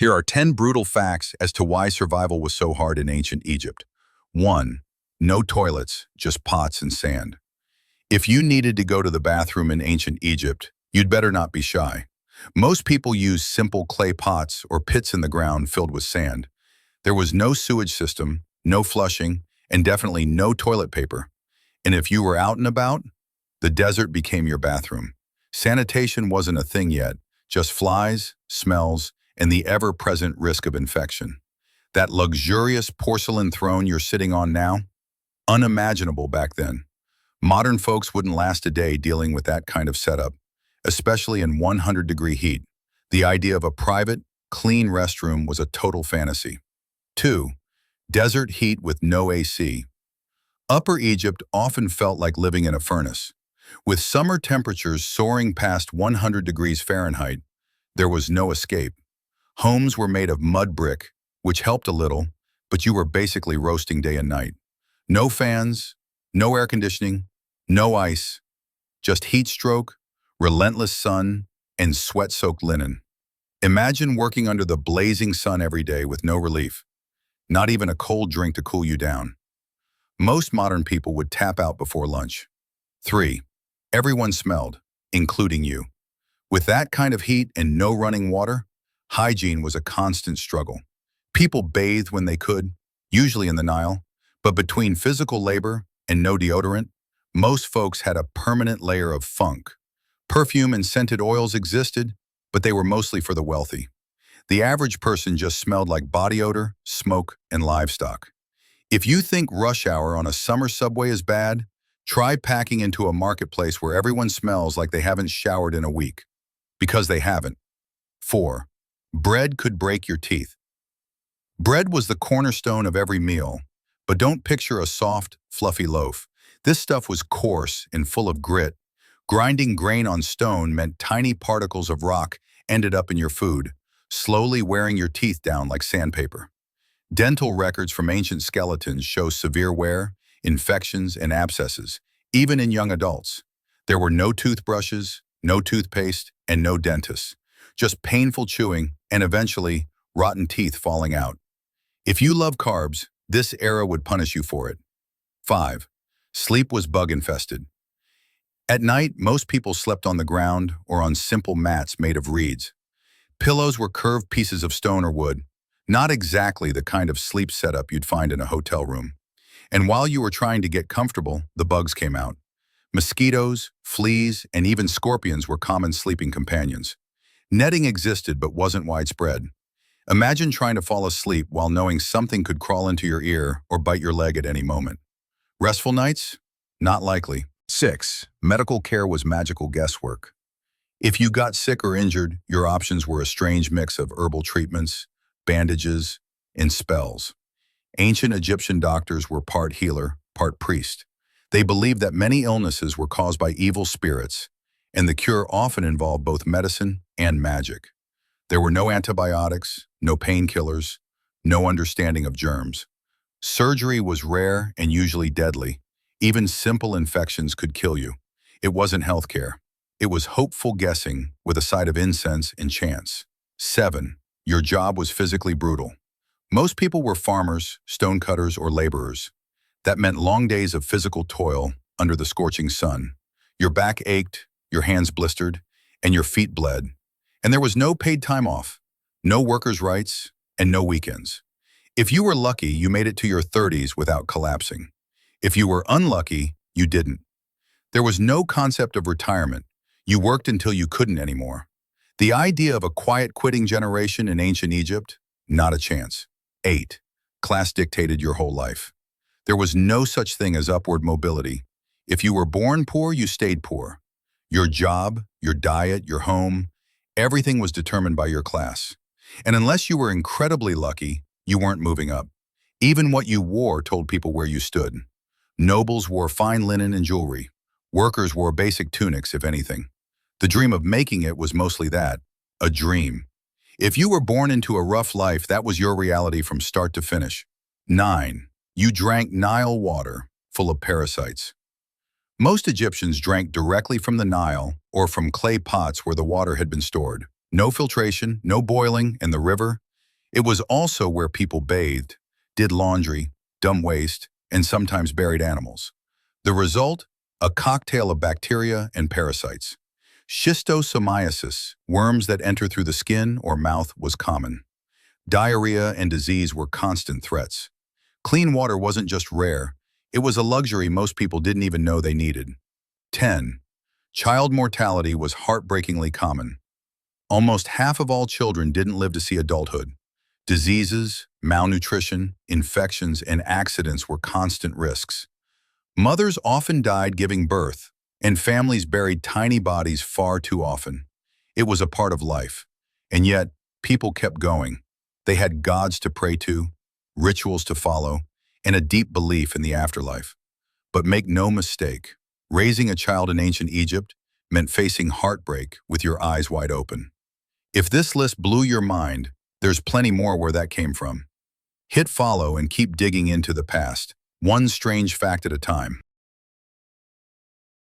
Here are 10 brutal facts as to why survival was so hard in ancient Egypt. 1. No toilets, just pots and sand. If you needed to go to the bathroom in ancient Egypt, you'd better not be shy. Most people used simple clay pots or pits in the ground filled with sand. There was no sewage system, no flushing, and definitely no toilet paper. And if you were out and about, the desert became your bathroom. Sanitation wasn't a thing yet, just flies, smells, and the ever-present risk of infection. That luxurious porcelain throne you're sitting on now? Unimaginable back then. Modern folks wouldn't last a day dealing with that kind of setup, especially in 100-degree heat. The idea of a private, clean restroom was a total fantasy. 2. Desert heat with no AC. Upper Egypt often felt like living in a furnace. With summer temperatures soaring past 100 degrees Fahrenheit, there was no escape. Homes were made of mud brick, which helped a little, but you were basically roasting day and night. No fans, no air conditioning, no ice, just heat stroke, relentless sun, and sweat-soaked linen. Imagine working under the blazing sun every day with no relief, not even a cold drink to cool you down. Most modern people would tap out before lunch. 3. Everyone smelled, including you. With that kind of heat and no running water, hygiene was a constant struggle. People bathed when they could, usually in the Nile, but between physical labor and no deodorant, most folks had a permanent layer of funk. Perfume and scented oils existed, but they were mostly for the wealthy. The average person just smelled like body odor, smoke, and livestock. If you think rush hour on a summer subway is bad, try packing into a marketplace where everyone smells like they haven't showered in a week. Because they haven't. 4. Bread could break your teeth. Bread was the cornerstone of every meal, but don't picture a soft, fluffy loaf. This stuff was coarse and full of grit. Grinding grain on stone meant tiny particles of rock ended up in your food, slowly wearing your teeth down like sandpaper. Dental records from ancient skeletons show severe wear, infections, and abscesses, even in young adults. There were no toothbrushes, no toothpaste, and no dentists. Just painful chewing and eventually rotten teeth falling out. If you love carbs, this era would punish you for it. 5. Sleep was bug-infested. At night, most people slept on the ground or on simple mats made of reeds. Pillows were curved pieces of stone or wood, not exactly the kind of sleep setup you'd find in a hotel room. And while you were trying to get comfortable, the bugs came out. Mosquitoes, fleas, and even scorpions were common sleeping companions. Netting existed but wasn't widespread. Imagine trying to fall asleep while knowing something could crawl into your ear or bite your leg at any moment. Restful nights? Not likely. 6. Medical care was magical guesswork. If you got sick or injured, your options were a strange mix of herbal treatments, bandages, and spells. Ancient Egyptian doctors were part healer, part priest. They believed that many illnesses were caused by evil spirits, and the cure often involved both medicine and magic. There were no antibiotics, no painkillers, no understanding of germs. Surgery was rare and usually deadly. Even simple infections could kill you. It wasn't healthcare. It was hopeful guessing with a side of incense and chance. 7. Your job was physically brutal. Most people were farmers, stonecutters, or laborers. That meant long days of physical toil under the scorching sun. Your back ached, your hands blistered, and your feet bled. And there was no paid time off, no workers' rights, and no weekends. If you were lucky, you made it to your 30s without collapsing. If you were unlucky, you didn't. There was no concept of retirement. You worked until you couldn't anymore. The idea of a quiet quitting generation in ancient Egypt? Not a chance. 8. Class dictated your whole life. There was no such thing as upward mobility. If you were born poor, you stayed poor. Your job, your diet, your home, everything was determined by your class. And unless you were incredibly lucky, you weren't moving up. Even what you wore told people where you stood. Nobles wore fine linen and jewelry. Workers wore basic tunics, if anything. The dream of making it was mostly that, a dream. If you were born into a rough life, that was your reality from start to finish. 9. You drank Nile water, full of parasites. Most Egyptians drank directly from the Nile or from clay pots where the water had been stored. No filtration, no boiling, and the river, It was also where people bathed, did laundry, dumped waste, and sometimes buried animals. The result? A cocktail of bacteria and parasites. Schistosomiasis, worms that enter through the skin or mouth, was common. Diarrhea and disease were constant threats. Clean water wasn't just rare, it was a luxury most people didn't even know they needed. 10. Child mortality was heartbreakingly common. Almost half of all children didn't live to see adulthood. Diseases, malnutrition, infections, and accidents were constant risks. Mothers often died giving birth, and families buried tiny bodies far too often. It was a part of life. And yet, people kept going. They had gods to pray to, rituals to follow, and a deep belief in the afterlife. But make no mistake, raising a child in ancient Egypt meant facing heartbreak with your eyes wide open. If this list blew your mind, there's plenty more where that came from. Hit follow and keep digging into the past, one strange fact at a time.